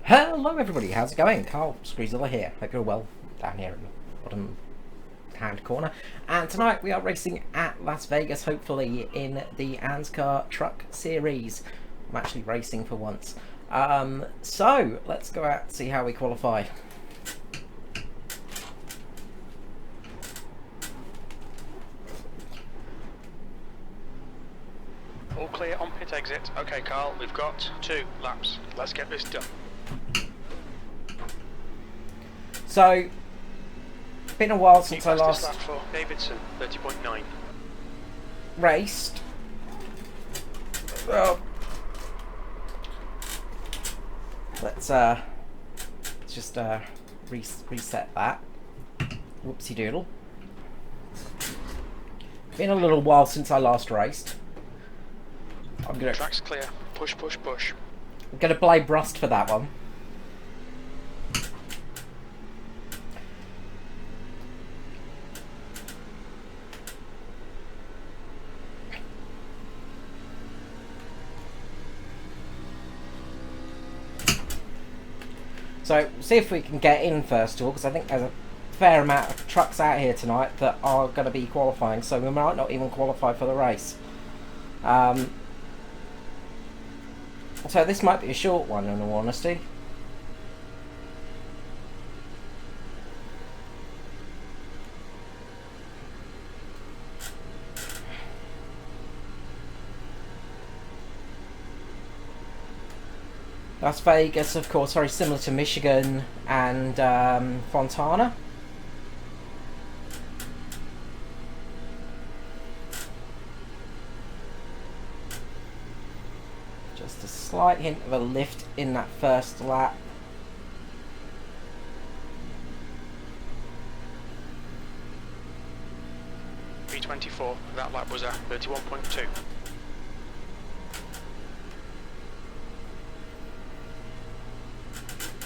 Hello everybody, how's it going? Carl Screezilla here. Hope you're well down here in the bottom hand corner. And tonight we are racing at Las Vegas, hopefully in the ANZCAR Truck Series. I'm actually racing for once. So let's go out and see how we qualify. All clear on pit exit. Okay, Carl, we've got 2 laps. Let's get this done. So, been a while since I last lap for Davidson, 30.9. raced. Well, let's just reset that. Whoopsie doodle. Been a little while since I last raced. Track's clear. Push, push, push. I'm gonna blame Rust for that one. So, see if we can get in first of all, because I think there's a fair amount of trucks out here tonight that are going to be qualifying, so we might not even qualify for the race. So this might be a short one, in all honesty. Las Vegas, of course, very similar to Michigan and Fontana. Just a slight hint of a lift in that first lap. P24, that lap was at 31.2.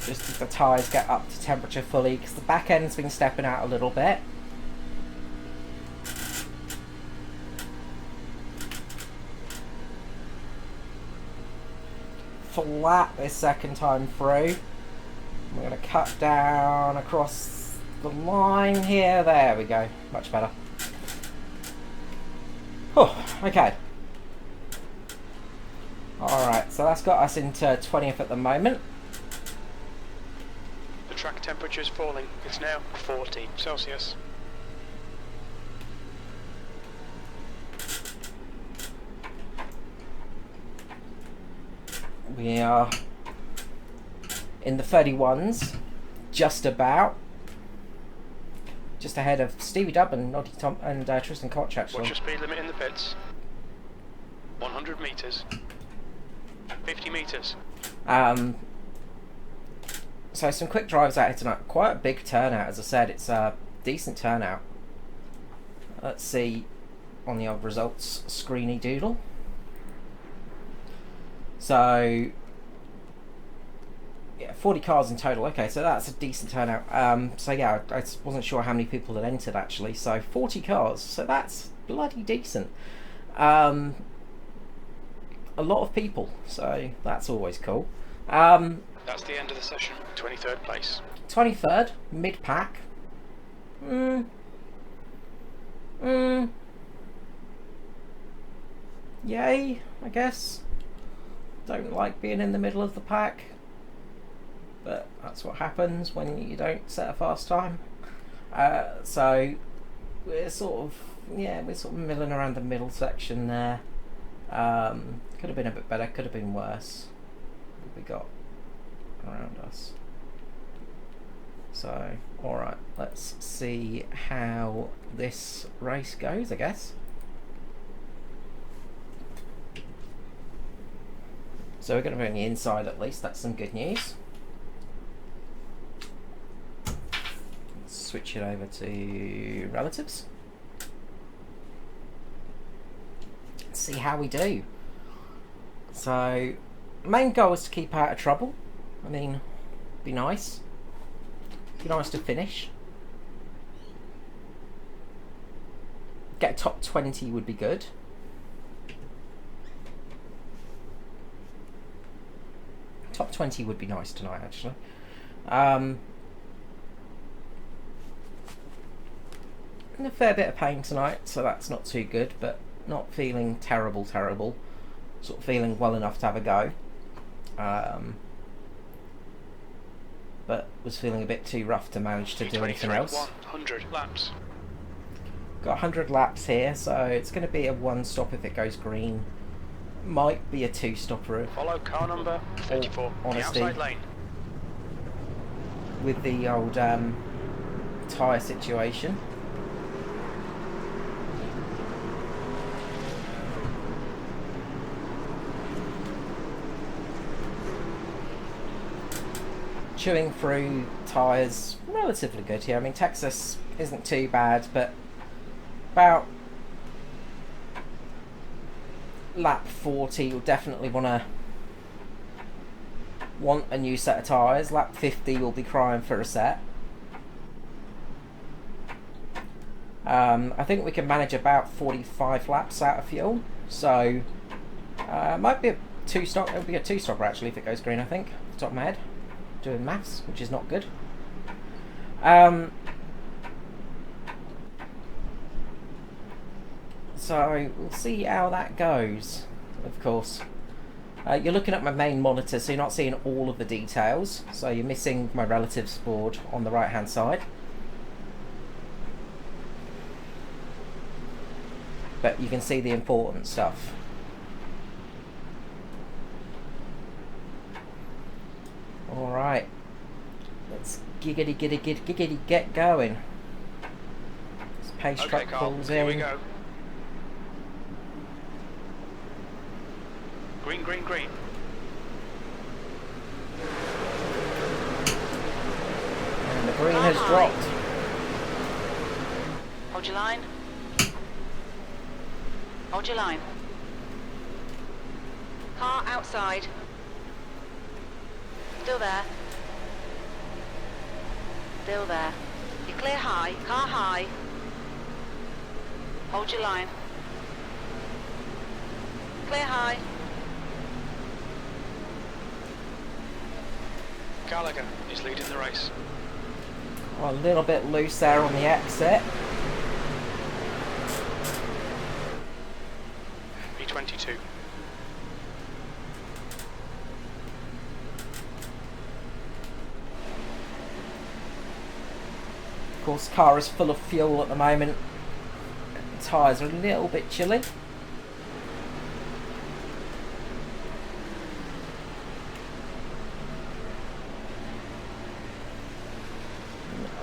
Just as the tyres get up to temperature fully, because the back end's been stepping out a little bit. Flat this second time through. We're going to cut down across the line here. There we go. Much better. Oh, okay. Alright, so that's got us into 20th at the moment. The track temperature is falling. It's now 40 Celsius. We are in the 31s, just about. Just ahead of Stevie Dubb and Noddy Tom and Tristan Koch, actually. What's your speed limit in the pits? 100 metres. 50 metres. So some quick drives out here tonight. Quite a big turnout, as I said. It's a decent turnout. Let's see on the old results screeny doodle. So yeah, 40 cars in total. Okay, so that's a decent turnout. So yeah, I wasn't sure how many people had entered actually. So 40 cars. So that's bloody decent. A lot of people. So that's always cool. That's the end of the session. 23rd place. 23rd, mid-pack. Yay, I guess. Don't like being in the middle of the pack, but that's what happens when you don't set a fast time. So we're sort of milling around the middle section there. Could have been a bit better, could have been worse. What have we got around us? So, alright, let's see how this race goes, I guess. So we're going to be on the inside at least, that's some good news. Let's switch it over to relatives. Let's see how we do. So, main goal is to keep out of trouble. I mean, be nice. Be nice to finish. Get a top 20 would be good. Top 20 would be nice tonight, actually. In a fair bit of pain tonight, so that's not too good, but not feeling terrible. Sort of feeling well enough to have a go. But was feeling a bit too rough to manage to do anything else. 100 laps. Got 100 laps here, so it's going to be a 1-stop if it goes green. Might be a 2-stopper. Follow car number 34, the outside lane. With the old tyre situation. Chewing through tyres, relatively good here. I mean, Texas isn't too bad, but about lap 40 you'll definitely want a new set of tyres. Lap 50 will be crying for a set. I think we can manage about 45 laps out of fuel, so might be a 2-stop. It'll be a 2-stopper actually if it goes green, I think, off the top of my head. Doing maths, which is not good. So we'll see how that goes, of course. You're looking at my main monitor, so you're not seeing all of the details, so you're missing my relatives board on the right hand side. But you can see the important stuff. Alright, let's giggity get going. This pace truck pulls in. Here we go. Green, green, green. And the green has dropped. Hold your line. Hold your line. Car outside. Still there. Still there. You're clear high. Car high. Hold your line. Clear high. Gallagher is leading the race. Well, a little bit loose there on the exit. P22. Of course, the car is full of fuel at the moment. The tyres are a little bit chilly.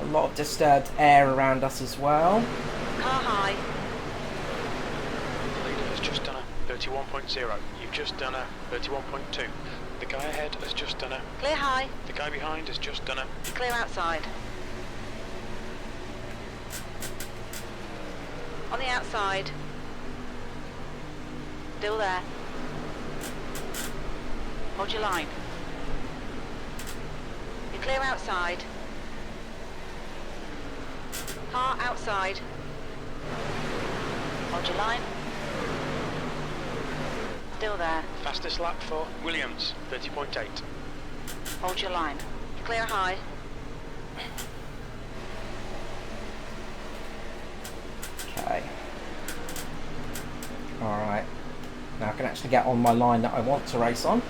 A lot of disturbed air around us as well. Car high. The leader has just done a 31.0. You've just done a 31.2. The guy ahead has just done a... Clear high. The guy behind has just done a... Clear outside. On the outside. Still there. Hold your line. You're clear outside. Car outside. Hold your line. Still there. Fastest lap for Williams, 30.8. Hold your line. Clear high. Okay. Alright. Now I can actually get on my line that I want to race on.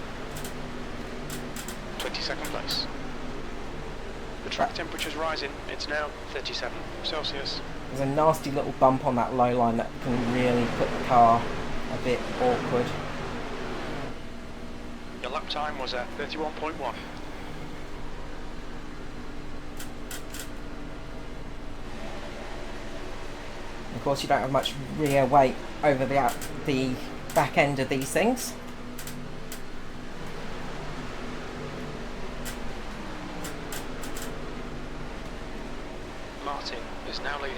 22nd place. The track temperature's rising. It's now 37 Celsius. There's a nasty little bump on that low line that can really put the car a bit awkward. Your lap time was at 31.1. Of course, you don't have much rear weight over the back end of these things. Martin is now leading.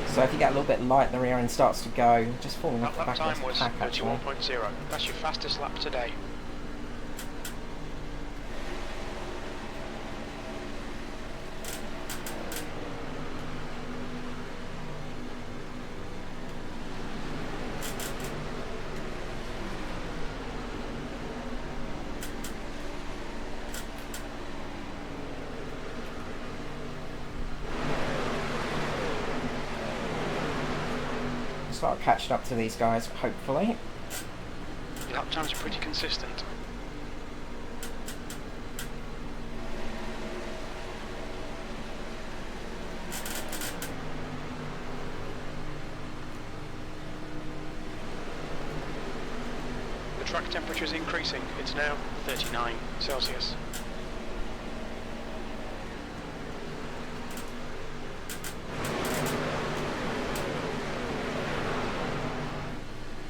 So if you get a little bit light, the rear end starts to go, just falling off the That lap back of time the was pack actually. 31.0. That's your fastest lap today. start catching up to these guys, hopefully. Your lap times are pretty consistent. The track temperature is increasing. It's now 39 Celsius.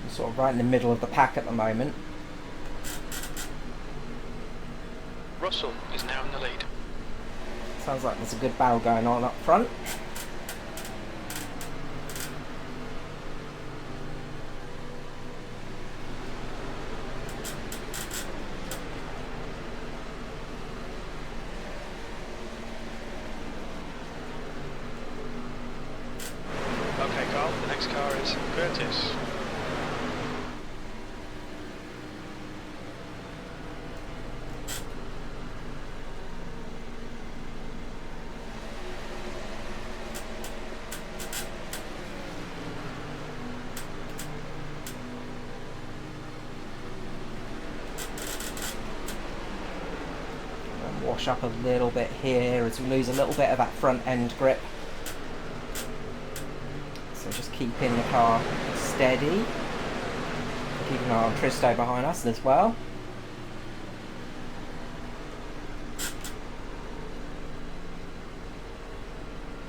Sort of right in the middle of the pack at the moment. Russell is now in the lead. Sounds like there's a good battle going on up front. Okay, Carl, the next car is Curtis. Wash up a little bit here as we lose a little bit of that front end grip. So just keeping the car steady. Keeping an eye on Tristo behind us as well.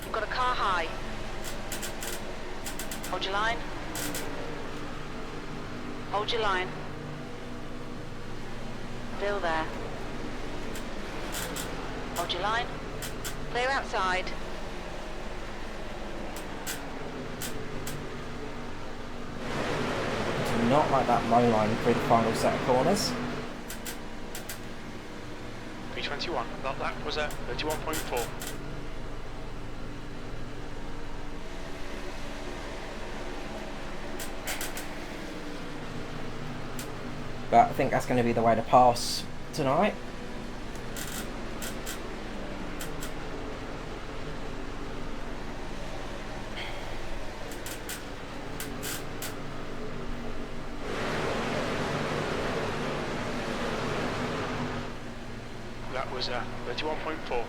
You've got a car high. Hold your line. Hold your line. Still there. Hold your line. Clear outside. Do not like that low line through the final set of corners. P21, that lap was at 31.4. But I think that's going to be the way to pass tonight. That was 31.4.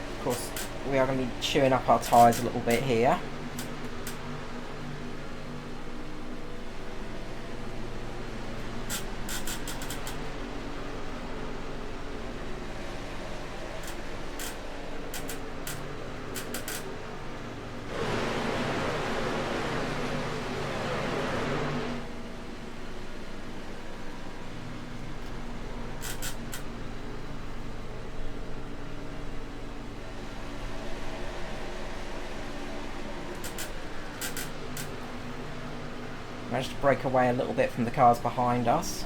Of course, we are going to be chewing up our tyres a little bit here. Managed to break away a little bit from the cars behind us.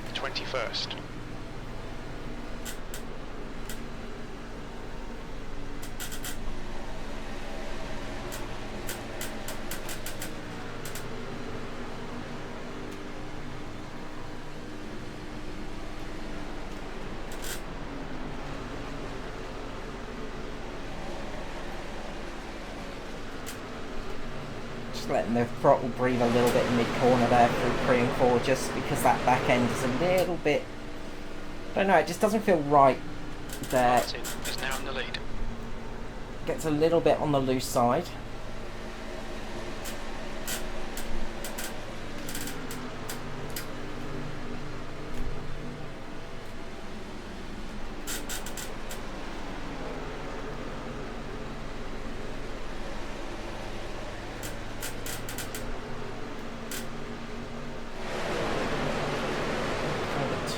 The 21st. Letting the throttle breathe a little bit in mid-corner there through 3 and 4, just because that back end is a little bit, I don't know, it just doesn't feel right there. Martin is now in the lead. Gets a little bit on the loose side.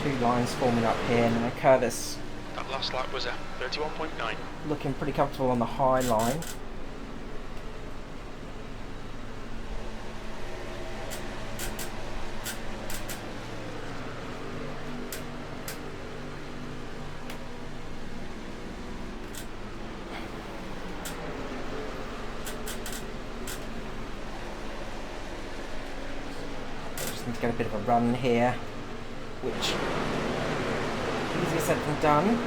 Two lines forming up here, and then Curtis That last lap was at 31.9. looking pretty comfortable on the high line. to get a bit of a run here, which easier said than done.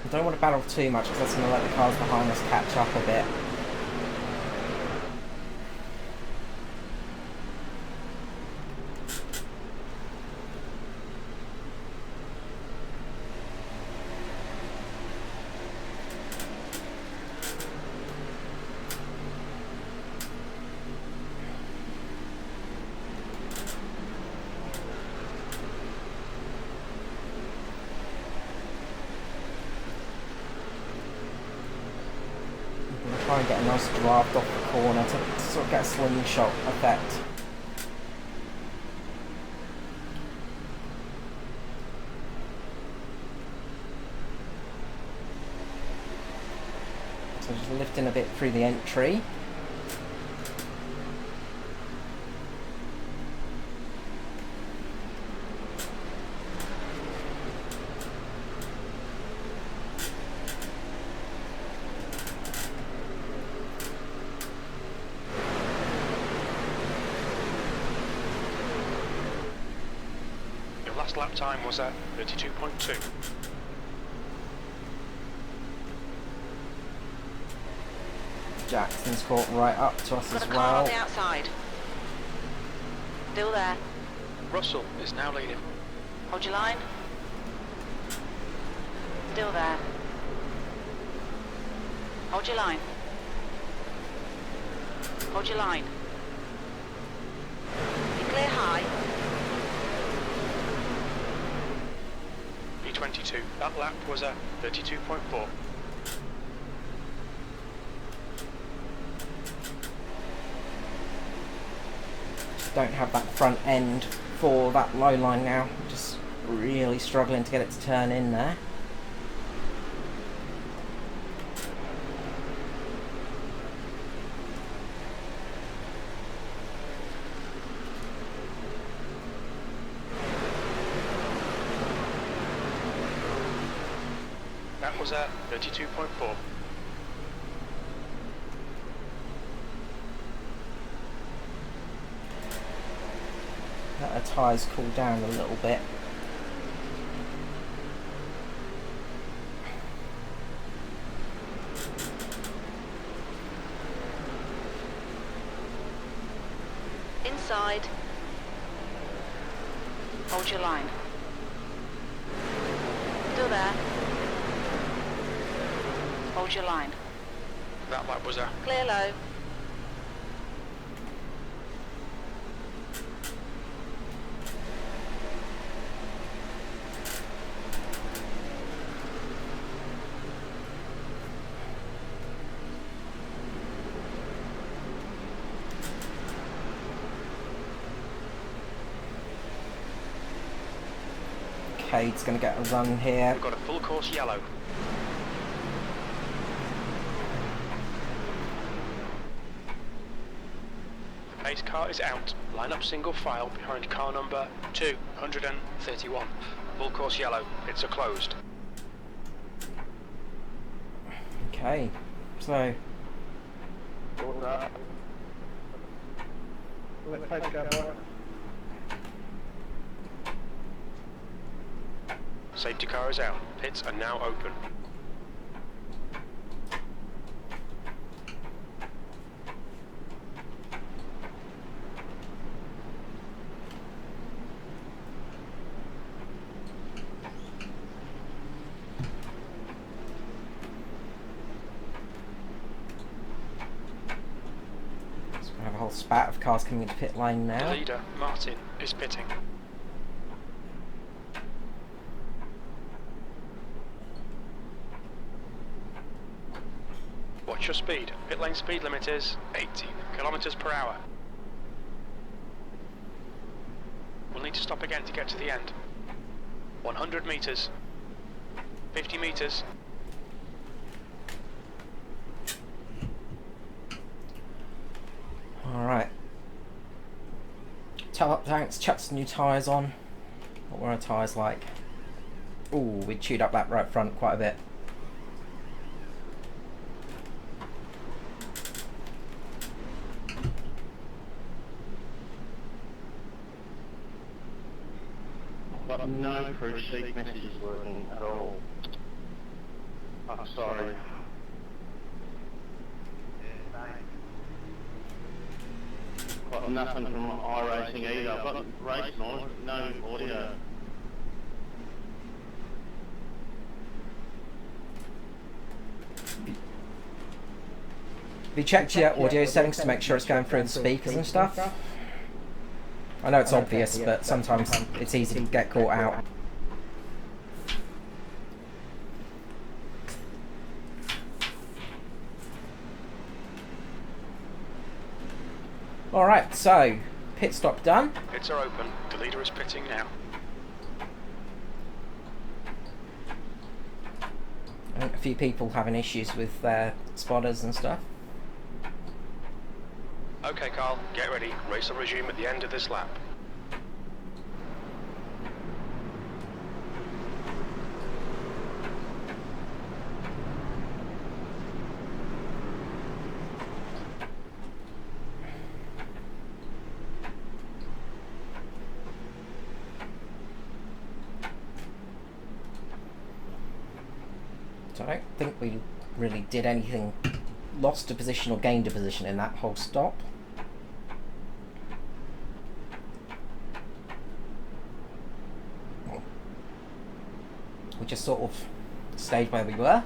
I don't want to battle too much because that's going to let the cars behind us catch up a bit. Try and get a nice draft off the corner to sort of get a slingshot effect. So just lifting a bit through the entry. Last lap time was at 32.2. Jackson's caught right up to us Got as a car on well. the outside. Still there. Russell is now leading. Hold your line. Still there. Hold your line. Hold your line. You clear high. P22. That lap was at 32.4. Don't have that front end for that low line now. Just really struggling to get it to turn in there. That was at 32.4. Let our tyres cool down a little bit. Inside. Hold your line. Still there. Hold your line. That lap was at Clear low. Cade's going to get a run here. We've got a full course yellow. The pace car is out. Line up single file behind car number 231. Full course yellow. It's a closed. Okay, so Safety car is out. Pits are now open. we have a whole spat of cars coming into pit lane now. The leader, Martin, is pitting. Watch your speed. Pit lane speed limit is 80 kilometers per hour. We'll need to stop again to get to the end. 100 metres. 50 metres. Alright. Top up tanks, chuck some new tyres on. What were our tyres like? Ooh, we chewed up that right front quite a bit. But no crew chief message is working at all. I'm sorry. Got nothing from iRacing either. I've got race noise, no audio. Have you checked your audio settings to make sure it's going through the speakers and stuff? I know it's obvious, but sometimes it's easy to get caught out. Alright, so, pit stop done. Pits are open. The leader is pitting now. I think a few people having issues with their spotters and stuff. Okay, Carl, get ready. Race will resume at the end of this lap. So I don't think we really did anything, lost a position or gained a position in that whole stop. We just sort of stayed where we were.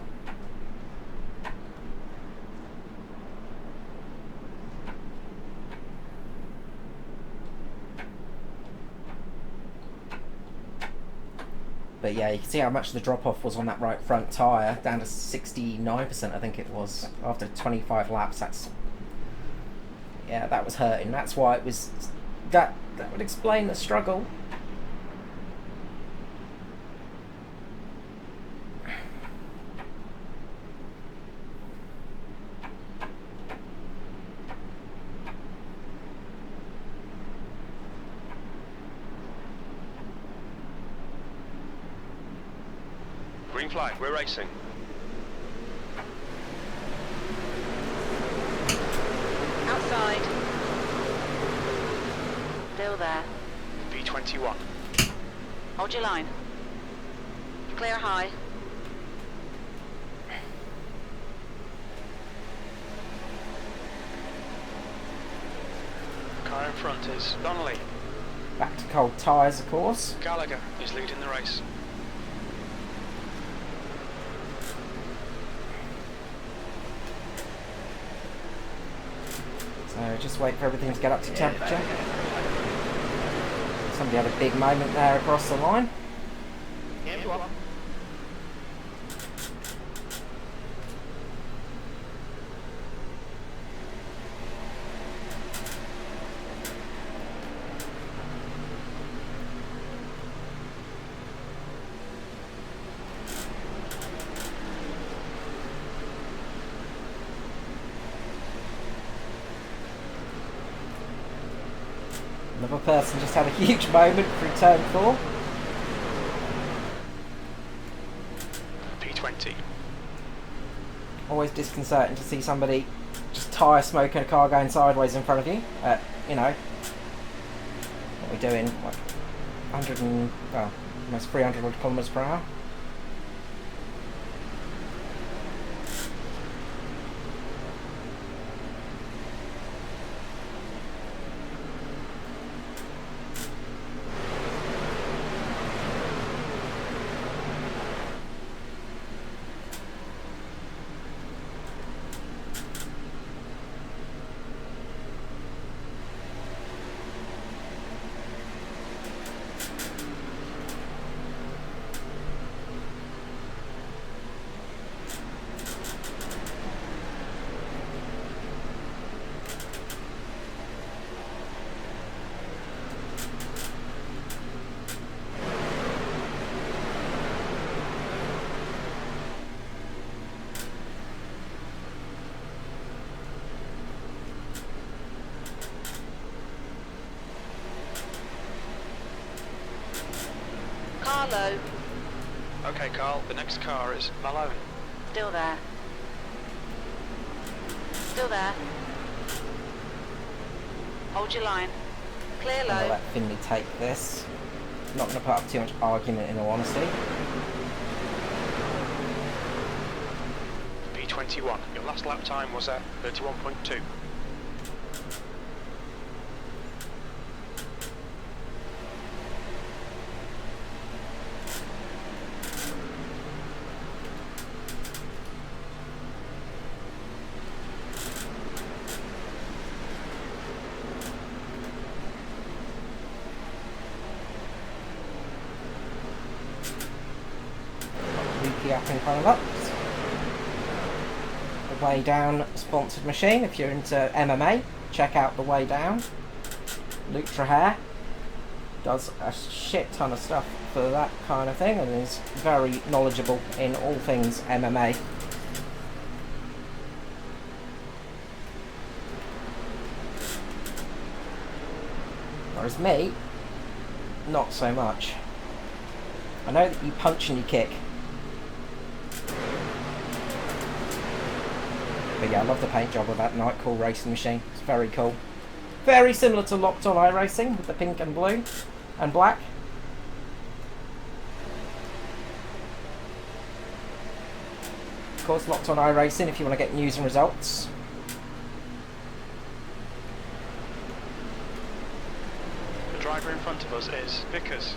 But yeah, you can see how much the drop-off was on that right front tyre, down to 69% I think it was, after 25 laps. Yeah, that was hurting. That's why it was... That would explain the struggle. Green flag, we're racing. Outside. Still there. B21. Hold your line. Clear high. Car in front is Donnelly. Back to cold tyres, of course. Gallagher is leading the race. So just wait for everything to get up to temperature. Somebody had a big moment there across the line. Another person just had a huge moment through turn 4. P20. Always disconcerting to see somebody just tyre smoking a car going sideways in front of you. You know, what we're doing, like 100 and, well, almost 300 kilometers per hour. low. Okay, Carl, the next car is Malone. Still there. Still there. Hold your line. Clear I'm going to low. let Finley take this. Not going to put up too much argument, in all honesty. P21, your last lap time was at 31.2. Leaky up in front of us. The Way Down sponsored machine. If you're into MMA, check out the Way Down. Luke Trahair does a shit ton of stuff for that kind of thing and is very knowledgeable in all things MMA. Whereas me, not so much. I know that you punch and you kick. But yeah, I love the paint job of that Nightcall racing machine. It's very cool. Very similar to Locked On iRacing with the pink and blue and black. Of course, Locked On iRacing if you want to get news and results. The driver in front of us is Vickers.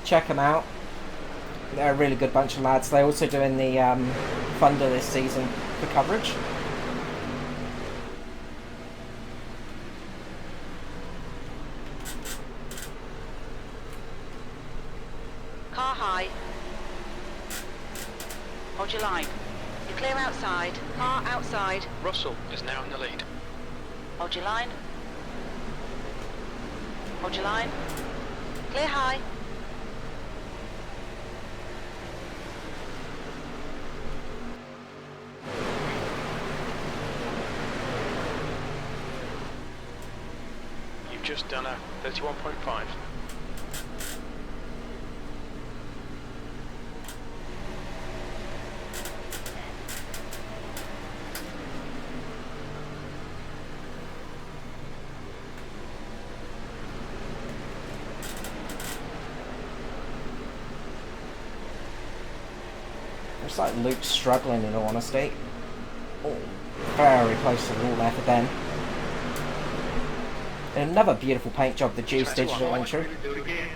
Check them out. They're a really good bunch of lads. They're also doing the Thunder this season for coverage. Car high. Hold your line. You're clear outside. Car outside. Russell is now in the lead. Hold your line. Hold your line. Clear high. You've just done a 31.5. Looks like Luke's struggling in all honesty. Oh, very close to the wall there for Ben. And another beautiful paint job, the Juice Digital entry. Do it again.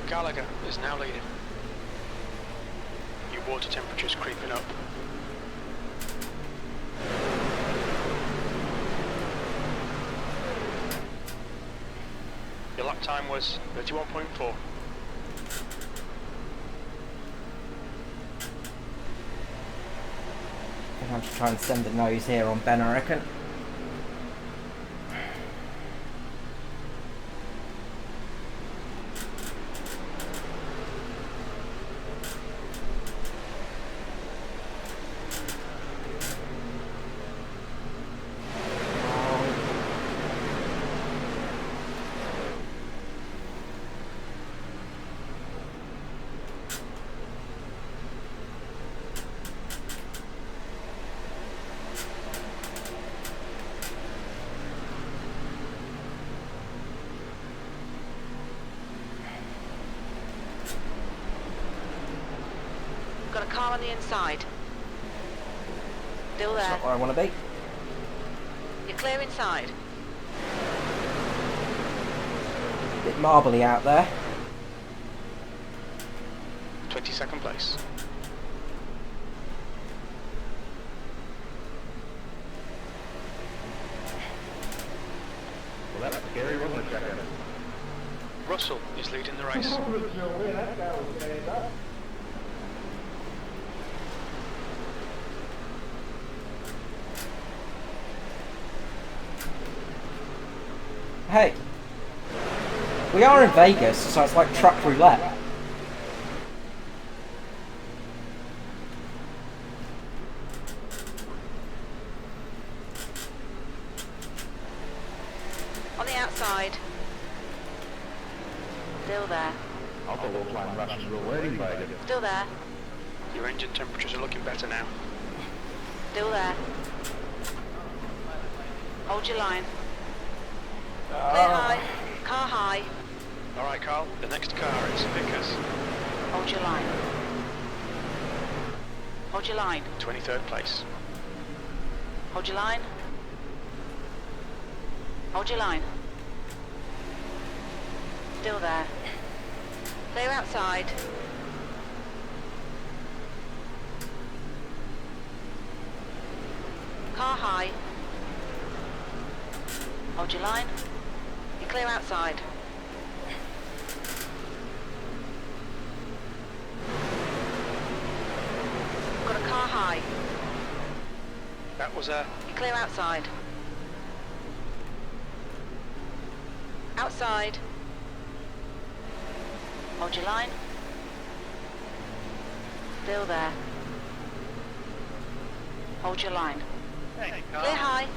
Gallagher is now leading. Your water temperature's creeping up. Your lap time was 31.4. I'm going to try and send the nose here on Ben, I reckon. Got a car on the inside. Still That's there. not where I want to be. You're clear inside. Bit marbly out there. 22nd place. Well, that was scary, wasn't it, Jack? Russell is leading the race. Hey, We are in Vegas, so it's like truck roulette. On the outside. Still there. I thought we were playing Russian roulette in Vegas. Still there. Your engine temperatures are looking better now. Still there. Hold your line. Clear high. Car high. All right, Carl, the next car is Vickers. Hold your line. Hold your line. 23rd place. Hold your line. Hold your line. Still there. Clear outside. Car high. Hold your line. You're clear outside. Got a car high. That was You're clear outside. Outside. Hold your line. Still there. Hold your line. Clear high.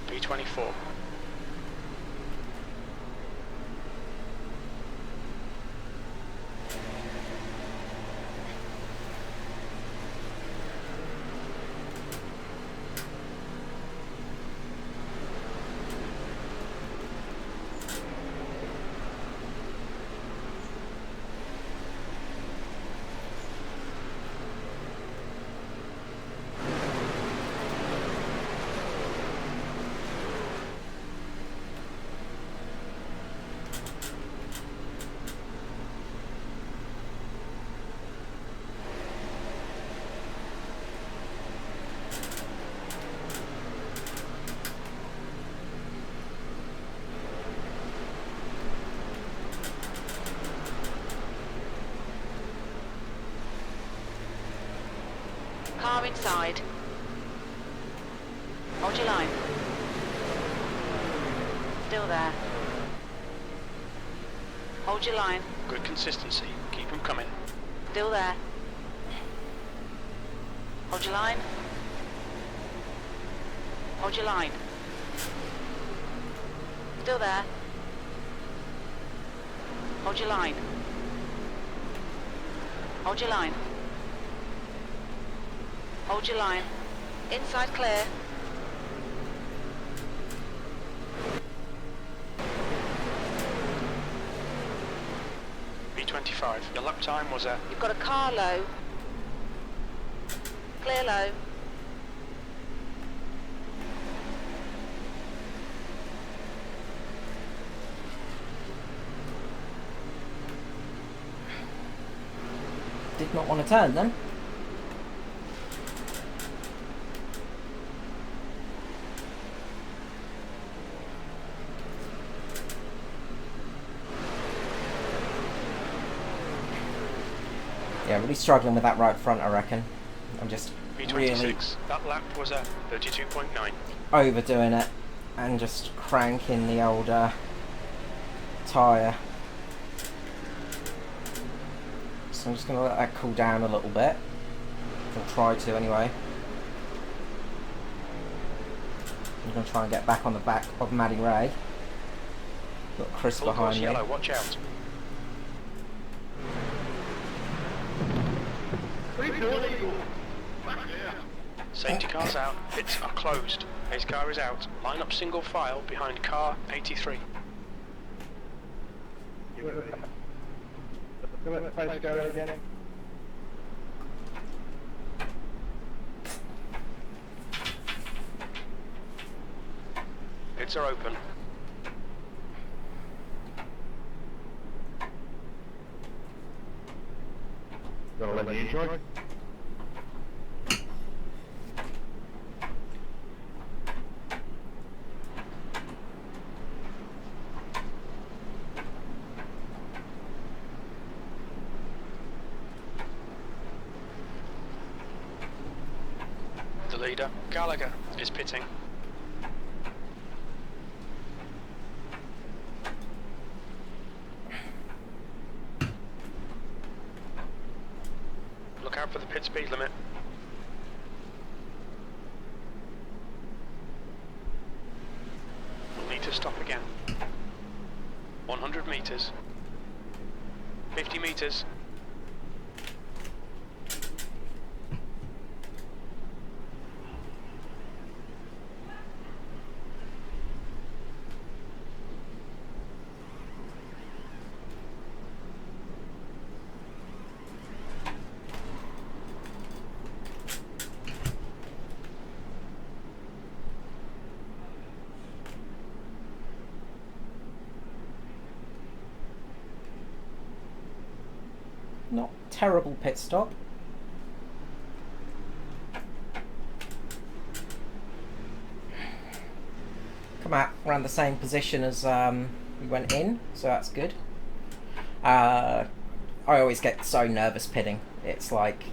B24. Car inside. Hold your line. Still there. Hold your line. Good consistency. Keep them coming. Still there. Hold your line. Hold your line. Still there. Hold your line. Hold your line. Hold your line. Inside clear. B25. Your lap time was You've got a car low. Clear low. Did not want to turn then. Yeah, really struggling with that right front, I reckon. I'm just B26. really That lap was 32.9. overdoing it and just cranking the old tyre. So I'm just going to let that cool down a little bit. I'll try to anyway. I'm going to try and get back on the back of Maddie Ray. Got Chris Full behind course me. yellow, watch out. Safety cars out, pits are closed. Pace car is out. Line up single file behind car 83. Pits are open. Gonna let me enjoy? leader, Gallagher, is pitting. Look out for the pit speed limit. We'll need to stop again. 100 metres. 50 metres. Not terrible pit stop. Come out around the same position as we went in, so that's good. I always get so nervous pitting. It's like,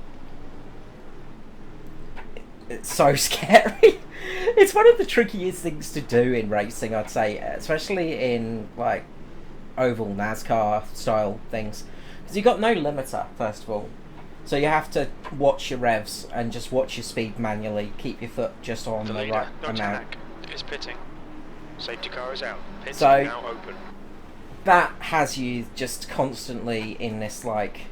it's so scary. It's one of the trickiest things to do in racing, I'd say, especially in like oval NASCAR style things. Because you've got no limiter, first of all. So you have to watch your revs and just watch your speed manually. Keep your foot just on the right amount. Is pitting. Safety car is out. Pits So- are now open. That has you just constantly in this like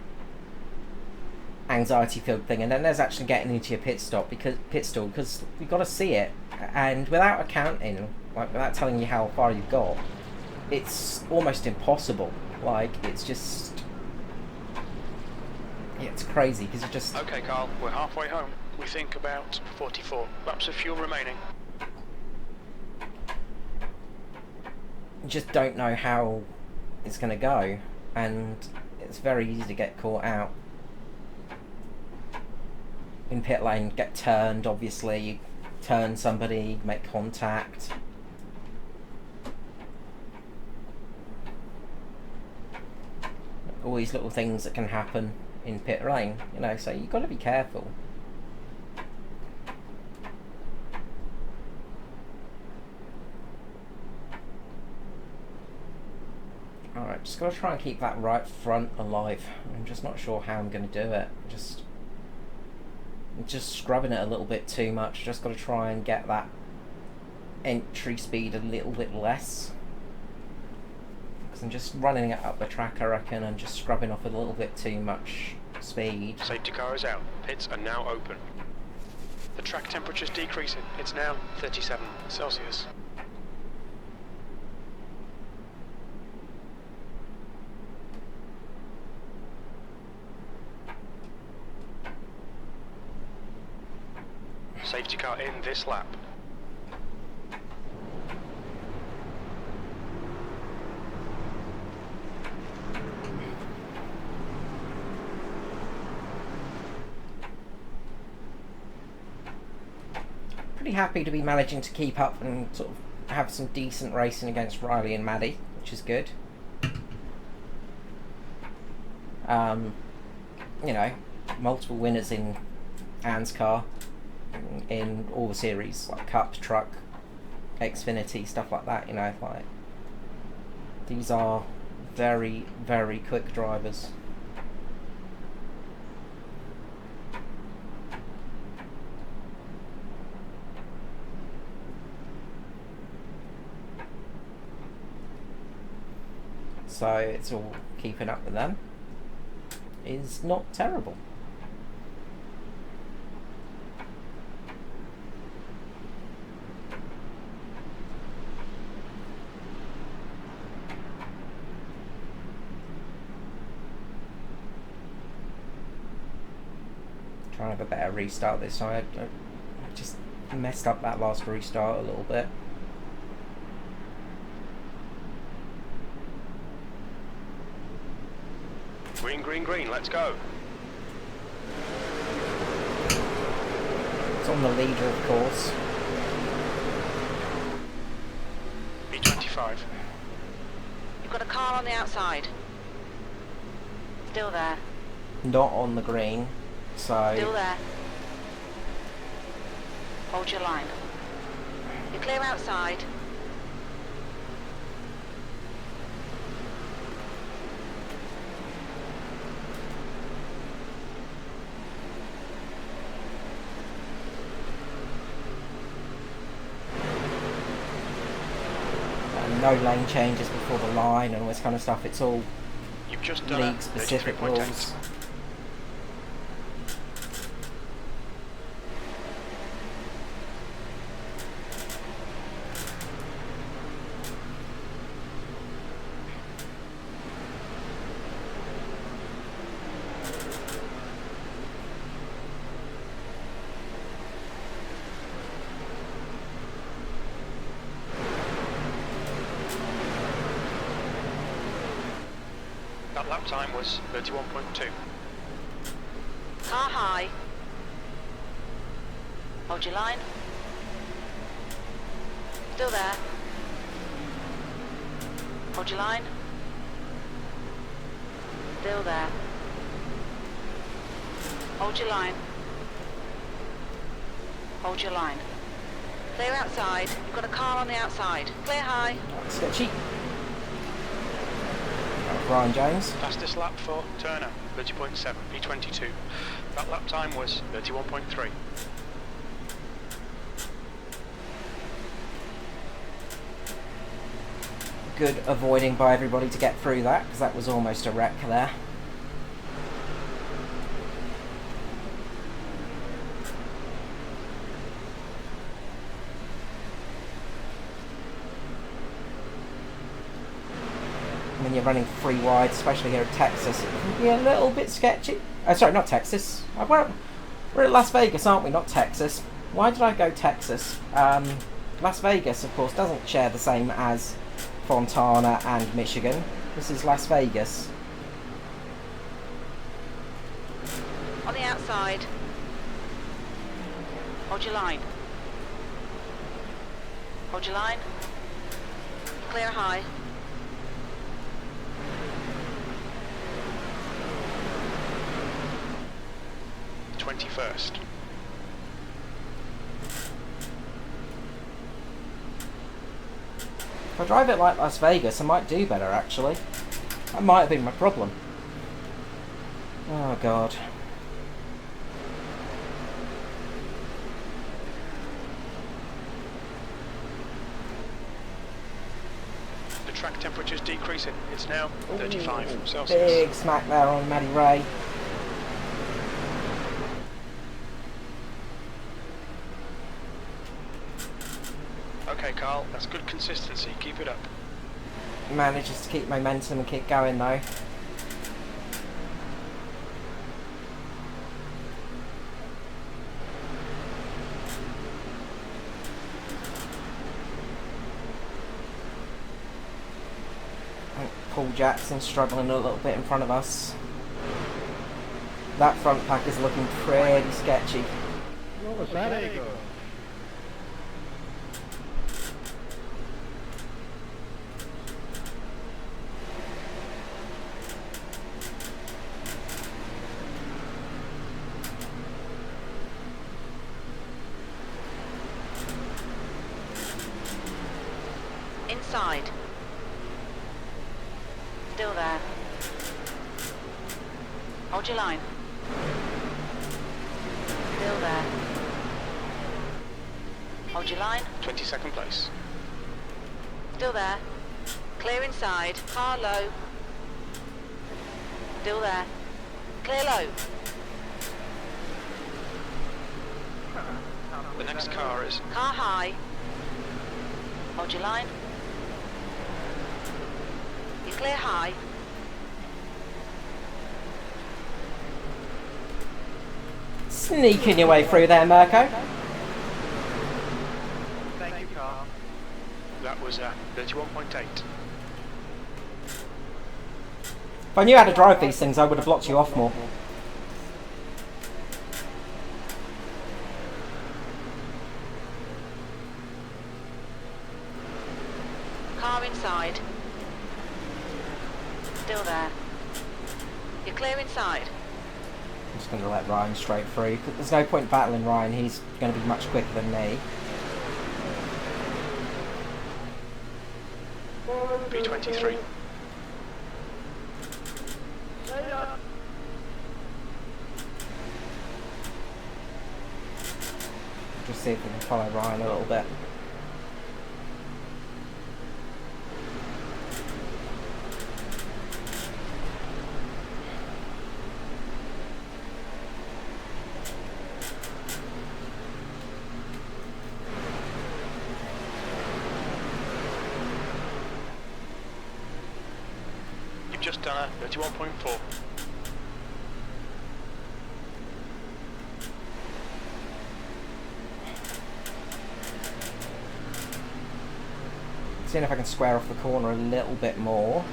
anxiety filled thing, and then there's actually getting into your pit stall because you've got to see it, and without accounting, like without telling you how far you've got, it's almost impossible. Like it's just. Yeah, it's crazy because you just... Okay, Carl, we're halfway home. We think about 44 laps of fuel remaining. You just don't know how it's going to go, and it's very easy to get caught out. In pit lane, get turned, obviously. You turn somebody, make contact. All these little things that can happen in pit lane, you know, so you've got to be careful. Alright, just got to try and keep that right front alive. I'm just not sure how I'm going to do it. Just scrubbing it a little bit too much. Just got to try and get that entry speed a little bit less. I'm just running it up the track, I reckon, and just scrubbing off a little bit too much speed. Safety car is out. Pits are now open. The track temperature's decreasing. It's now 37 Celsius. Safety car in this lap. Pretty happy to be managing to keep up and sort of have some decent racing against Riley and Maddie, which is good. You know, multiple winners in ANZCAR in all the series, like Cup, Truck, Xfinity, stuff like that, you know, like these are very, very quick drivers. So it's all keeping up with them is not terrible. Trying to have a better restart this time. I just messed up that last restart a little bit. Green, green, green, let's go. It's on the leader, of course. B25. You've got a car on the outside. Still there. Not on the green, so Still there. Hold your line. You're clear outside. No lane changes before the line and all this kind of stuff. It's all You've just done league specific rules. That lap time was 31.2. Car high. Hold your line. Still there. Hold your line. Still there. Hold your line. Hold your line. Clear outside. You've got a car on the outside. Clear high. Sketchy. Brian Jones. Fastest lap for Turner, 30.7, P22. That lap time was 31.3. Good avoiding by everybody to get through that, because that was almost a wreck there. When you're running 3 wide, especially here at Texas, it can be a little bit sketchy. Sorry, not Texas. We're at Las Vegas, aren't we? Not Texas. Why did I go Texas? Las Vegas, of course, doesn't share the same as Fontana and Michigan. This is Las Vegas. On the outside. Hold your line. Hold your line. Clear high. First. If I drive it like Las Vegas, I might do better, actually. That might have been my problem. Oh, God. The track temperature's decreasing. It's now 35 Celsius. Big smack there on Maddie Ray. Okay, Carl, that's good consistency. Keep it up. Manages to keep momentum and keep going, though. I think Paul Jackson's struggling a little bit in front of us. That front pack is looking pretty sketchy. What was that, Ego? Inside. Still there. Hold your line. Still there. Hold your line. 22nd place. Still there. Clear inside. Car low. Still there. Clear low. The next car is Car high. Hold your line. You're clear high. Sneaking your way through there, Mirko. Thank you, Carl. That was 31.8. If I knew how to drive these things, I would have blocked you off more. Car inside. Still there. You're clear inside. just going to let Ryan straight through. There's no point battling Ryan, he's going to be much quicker than me. P23. Just see if we can follow Ryan a little bit. You've just done a 31.4. Seeing if I can square off the corner a little bit more.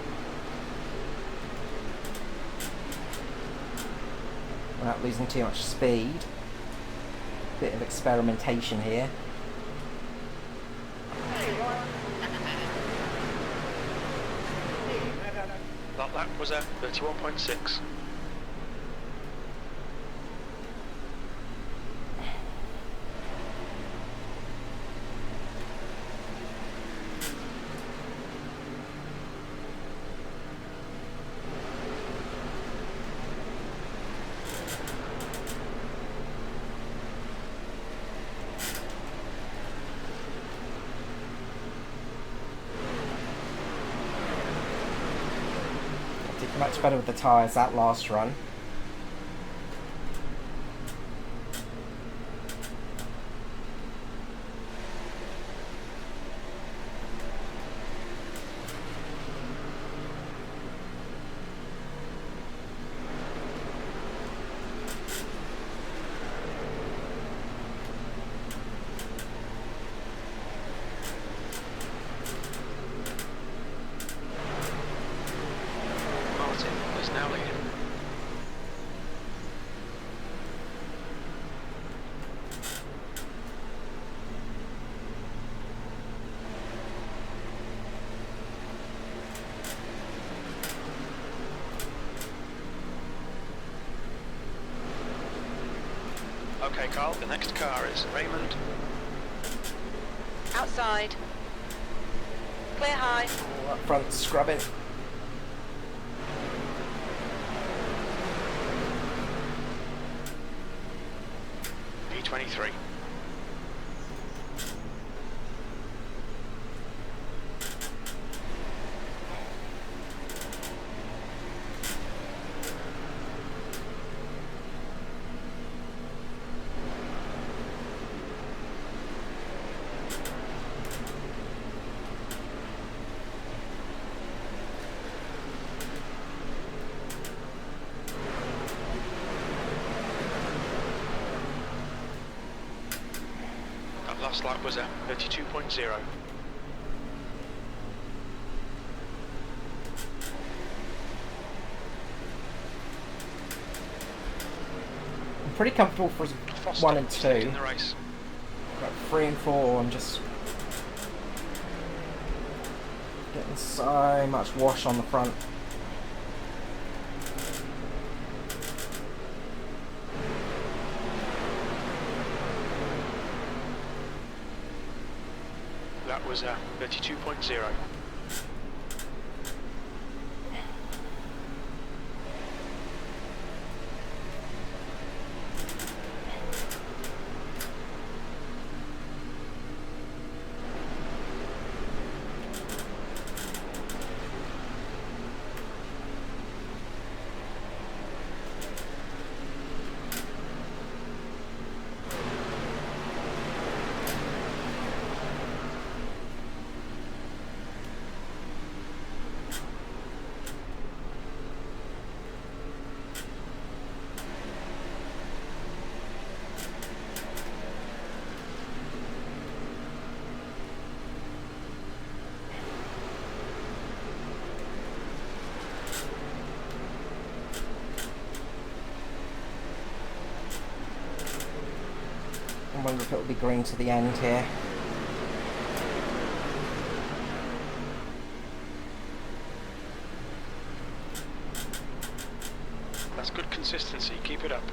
Without losing too much speed. Bit of experimentation here. That lap was a 31.6. Much better with the tyres that last run. Now leading. Okay, Carl, the next car is Raymond. Outside. Clear high. Up front, scrubbing. P23. Last lap was a 32.0. I'm pretty comfortable for Foster 1 and 2. in the race. But 3 and 4, I'm just getting so much wash on the front. That was a 32.0. I wonder if it'll be green to the end here. That's good consistency, keep it up.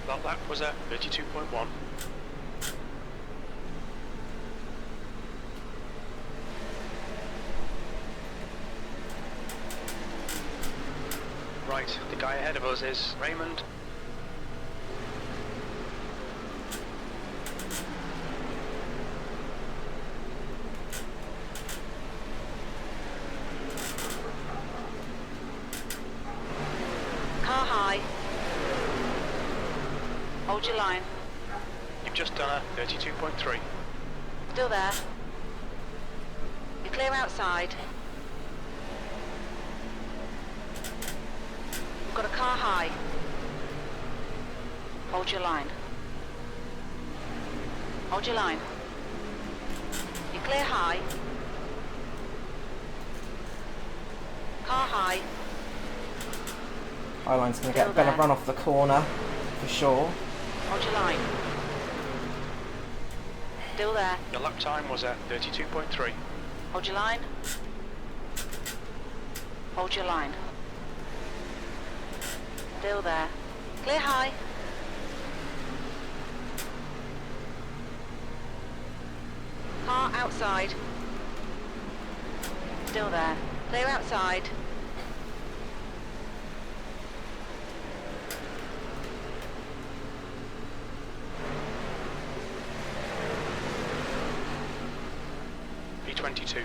That lap was a 32.1. Right, the guy ahead of us is Raymond. Car high. Hold your line. You've just done a 32.3. Still there. You're clear outside. We've got a car high. Hold your line. Hold your line. You're clear high. Car high. Highline's going to Still get gonna there. run off the corner for sure. Hold your line. Still there. Your lap time was a 32.3. Hold your line. Hold your line. Still there. Clear high. Car outside. Still there. Clear outside. P22.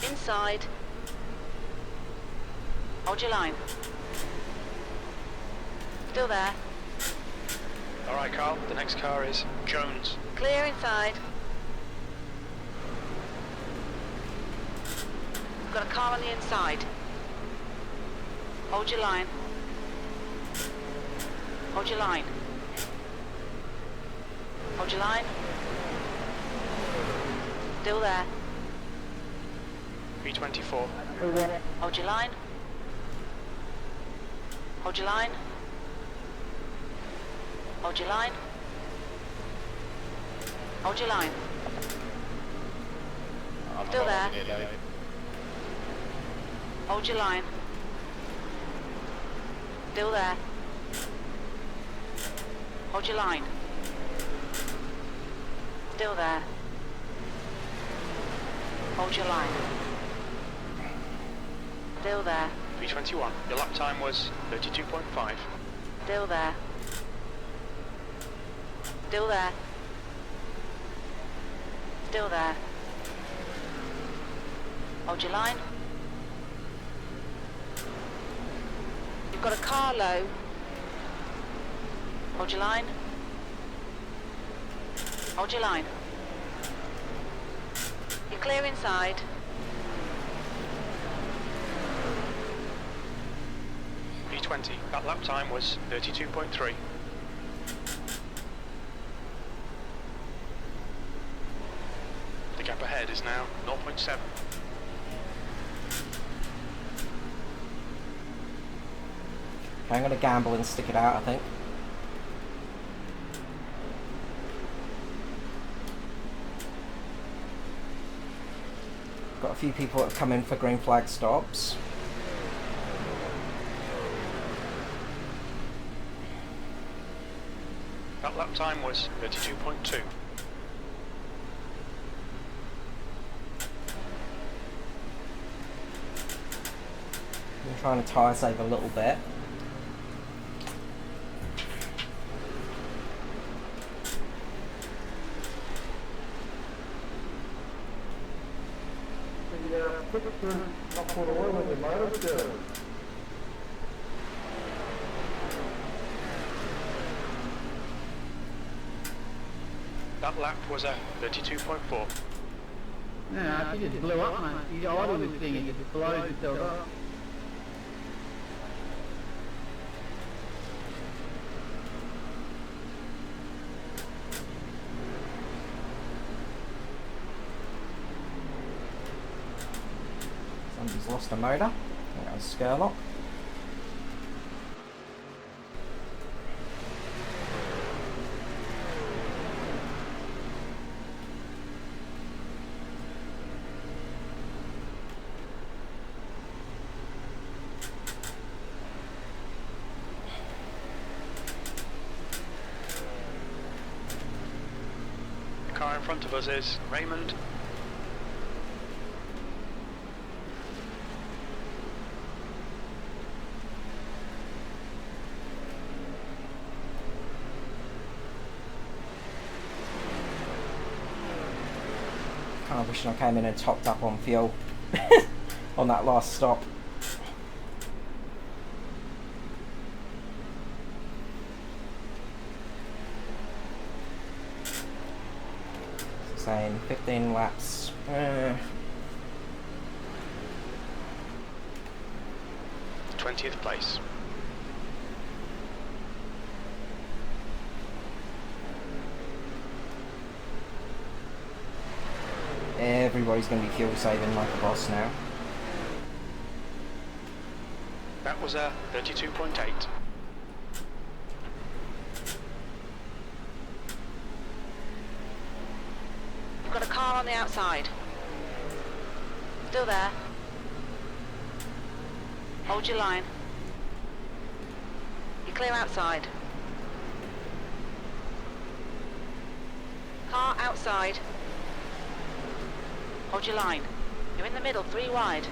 Inside. Hold your line. Still there. Alright Carl, the next car is Jones. Clear inside. We've got a car on the inside. Hold your line. Hold your line. Hold your line. Still there. P24. Hold your line. Hold your line. Hold your line. Hold your line. Still there. Hold your line. Still there. Hold your line. Still there. Hold your line. Still there. P21. Your lap time was 32.5. Still there. Still there. Still there. Hold your line. You've got a car low. Hold your line. Hold your line. You're clear inside. P20. That lap time was 32.3. The gap ahead is now 0.7. Okay, I'm going to gamble and stick it out, I think. Got a few people that have come in for green flag stops. That lap time was 32.2. I'm trying to tyre save a little bit. That lap was a 32.4. No, she just blew up, mate. You idle this thing, it just blows itself up. He's lost a motor. I think that was Skurlock. The car in front of us is Raymond. Kind of wishing I came in and topped up on fuel on that last stop. Saying 15 laps. 20th place. Everybody's going to be fuel saving like a boss now. That was a 32.8. You've got a car on the outside. Still there. Hold your line. You're clear outside. Car outside. Hold your line. You're in the middle, 3 wide.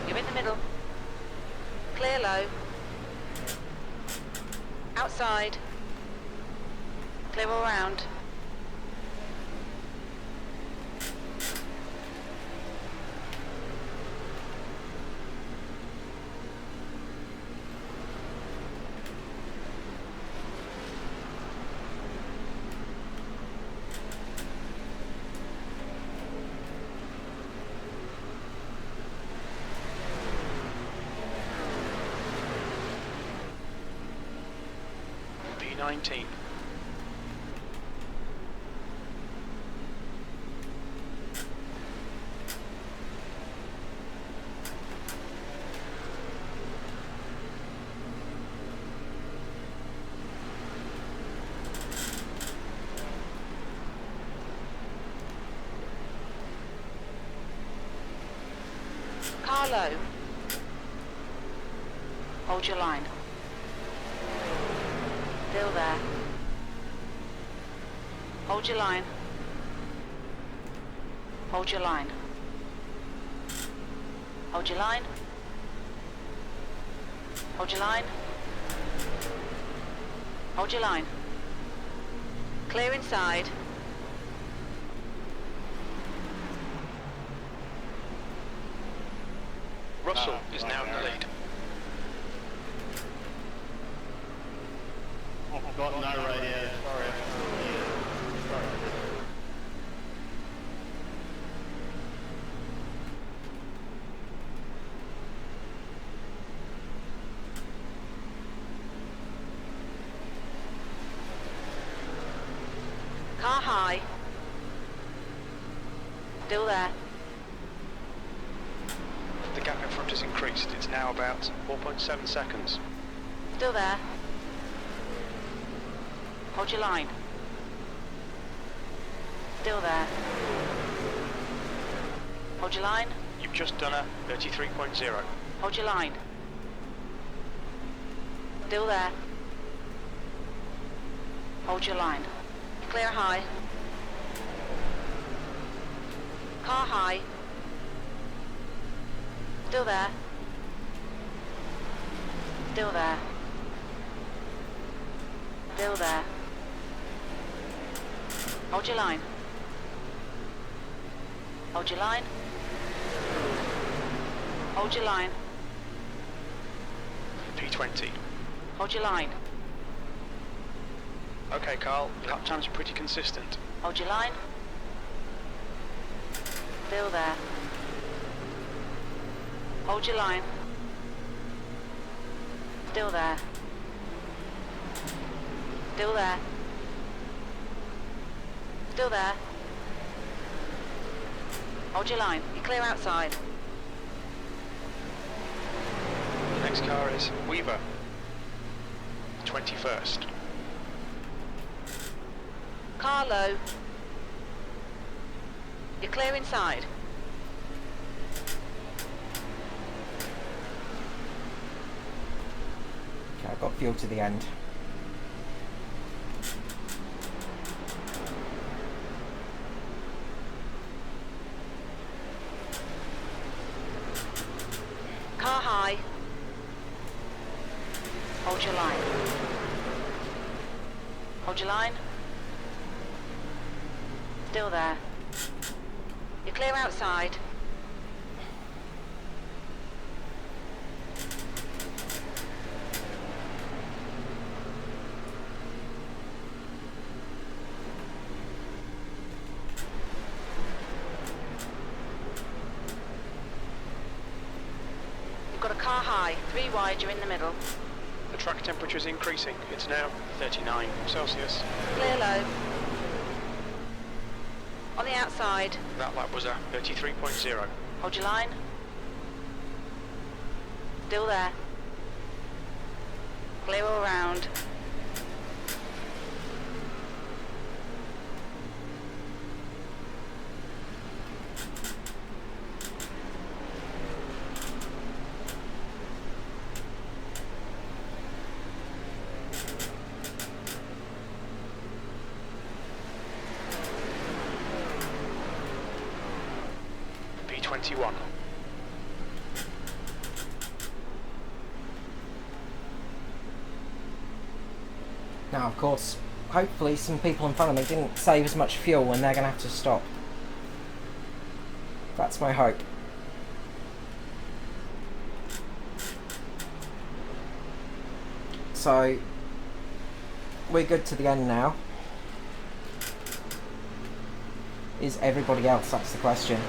You're in the middle. Clear low. Outside. Clear all round. P19. Car low. Hold your line. Still there. Hold your line. Hold your line. Hold your line. Hold your line. Hold your line. Clear inside. Russell is now in the lead. I've got no radio, sorry. Car high. Still there. The gap in front has increased. It's now about 4.7 seconds. Still there. Hold your line. Still there. Hold your line. You've just done a 33.0. Hold your line. Still there. Hold your line. Clear high. Car high. Still there. Still there. Still there. Hold your line. Hold your line. Hold your line. P20. Hold your line. Okay, Carl, lap times are pretty consistent. Hold your line. Still there. Hold your line. Still there. Still there. Still there. Hold your line. You're clear outside. The next car is Weaver. 21st. Car low. You're clear inside. Okay, I've got fuel to the end. Car high. Hold your line. Hold your line. Still there. You're clear outside. You've got a car high, 3 wide, you're in the middle. The track temperature is increasing. It's now 39 Celsius. Clear low. On the outside. That lap was a 33.0. Hold your line. Still there. Clear all round. P21. Now, of course, hopefully some people in front of me didn't save as much fuel and they're going to have to stop. That's my hope. So, we're good to the end now. Is everybody else? That's the question.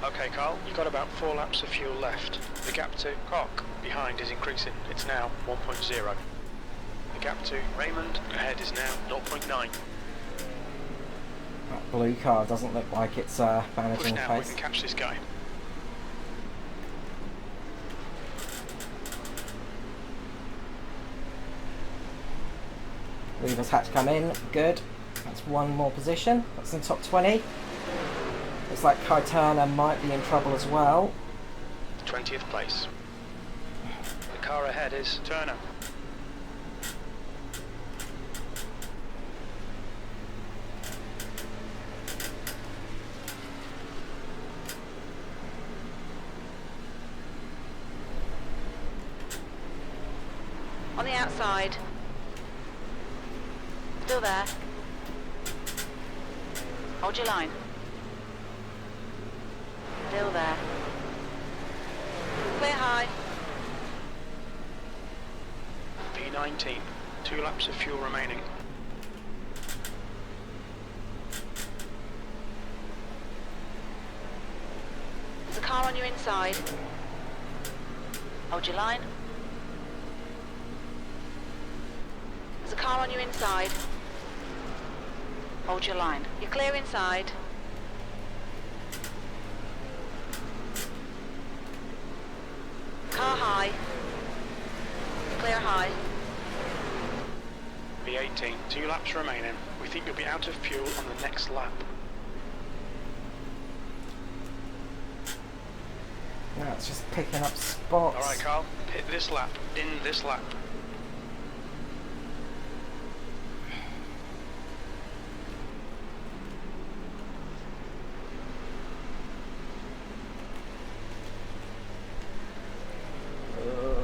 Okay, Carl, you've got about 4 laps of fuel left. The gap to Cock behind is increasing. It's now 1.0. The gap to Raymond ahead is now 0.9. That blue car doesn't look like it's Push managing now, we pace. can catch this guy. Weaver's had to come in. Good. That's one more position. That's in the top 20. Looks like Kai Turner might be in trouble as well. 20th place. The car ahead is Turner. On the outside. Still there. Hold your line. Still there. Clear high. P19. 2 laps of fuel remaining. There's a car on your inside. Hold your line. There's a car on your inside. Hold your line. You're clear inside. Car high. Clear high. P18. 2 laps remaining. We think you'll be out of fuel on the next lap. Now it's just picking up spots. Alright, Carl. Hit this lap. In this lap.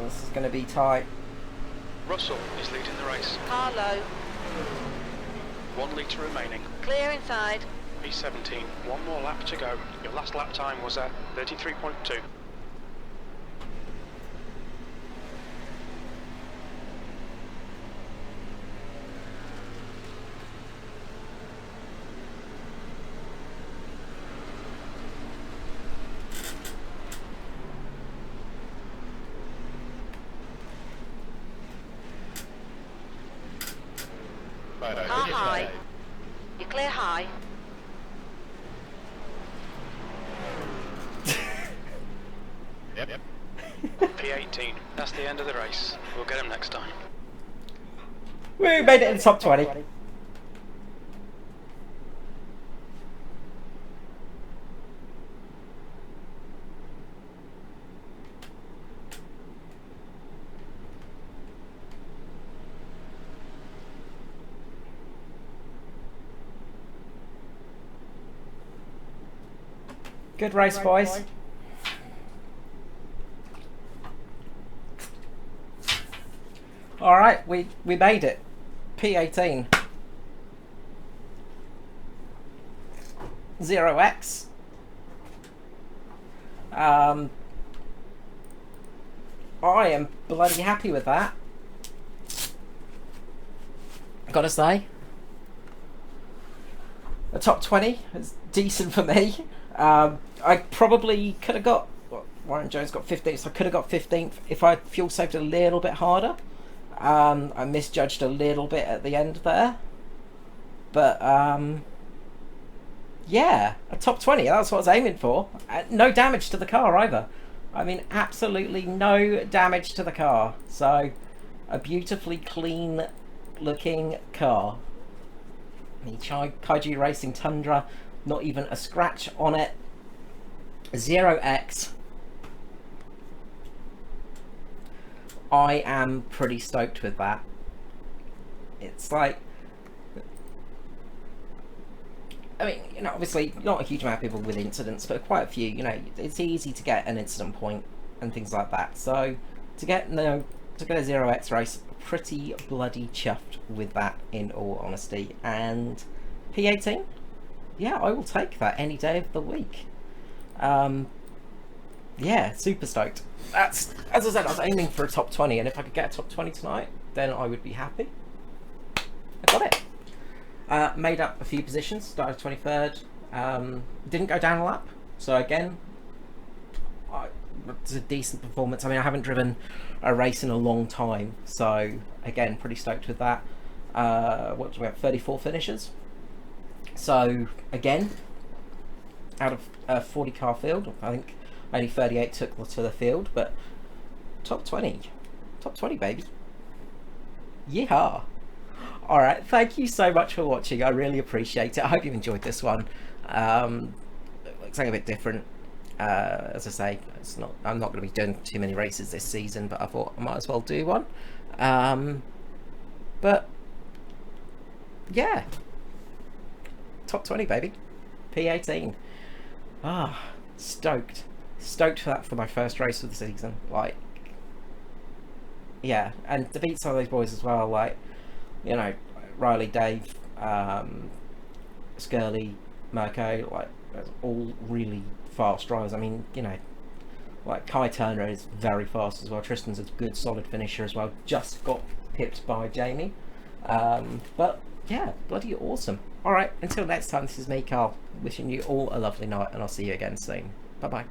This is going to be tight. Russell is leading the race. Car low. 1 litre remaining. Clear inside. P17. 1 more lap to go. Your last lap time was at 33.2. Car high. clear high. Yep. P18. That's the end of the race. We'll get him next time. We made it in the top 20. Good race, boys. All right, we made it. P18. 0x. I am bloody happy with that. Gotta say. The top 20 is decent for me. I probably could have got, well, Warren Jones got 15th, so I could have got 15th if I fuel saved a little bit harder. I misjudged a little bit at the end there. But, yeah, a top 20, that's what I was aiming for. No damage to the car either. I mean, absolutely no damage to the car. So, a beautifully clean looking car. The Kaiju Racing Tundra, not even a scratch on it. 0x. I am pretty stoked with that. It's like, I mean, you know, obviously not a huge amount of people with incidents, but quite a few. You know, it's easy to get an incident point and things like that. So to get a 0x race, pretty bloody chuffed with that, in all honesty. And P18, yeah, I will take that any day of the week. Yeah, super stoked. That's, as I said, I was aiming for a top 20, and if I could get a top 20 tonight, then I would be happy. I got it. Made up a few positions, started 23rd, didn't go down a lap, so again, it's a decent performance. I mean, I haven't driven a race in a long time, so again, pretty stoked with that. What do we have, 34 finishes? So again, out of a 40 car field, I think only 38 took to the field, but top 20, baby. Yeehaw. Alright, thank you so much for watching. I really appreciate it. I hope you enjoyed this one. Looks like a bit different. As I say, I'm not going to be doing too many races this season, but I thought I might as well do one. But yeah, top 20, baby. P18. Stoked for that, for my first race of the season. Like, yeah, and to beat some of those boys as well, like, you know, Riley, Dave, Skirley, Mirko, like, all really fast drivers. I mean, you know, like Kai Turner is very fast as well. Tristan's a good solid finisher as well. Just got pipped by Jamie. But yeah, bloody awesome. Alright, until next time, this is me, Carl, wishing you all a lovely night, and I'll see you again soon. Bye bye.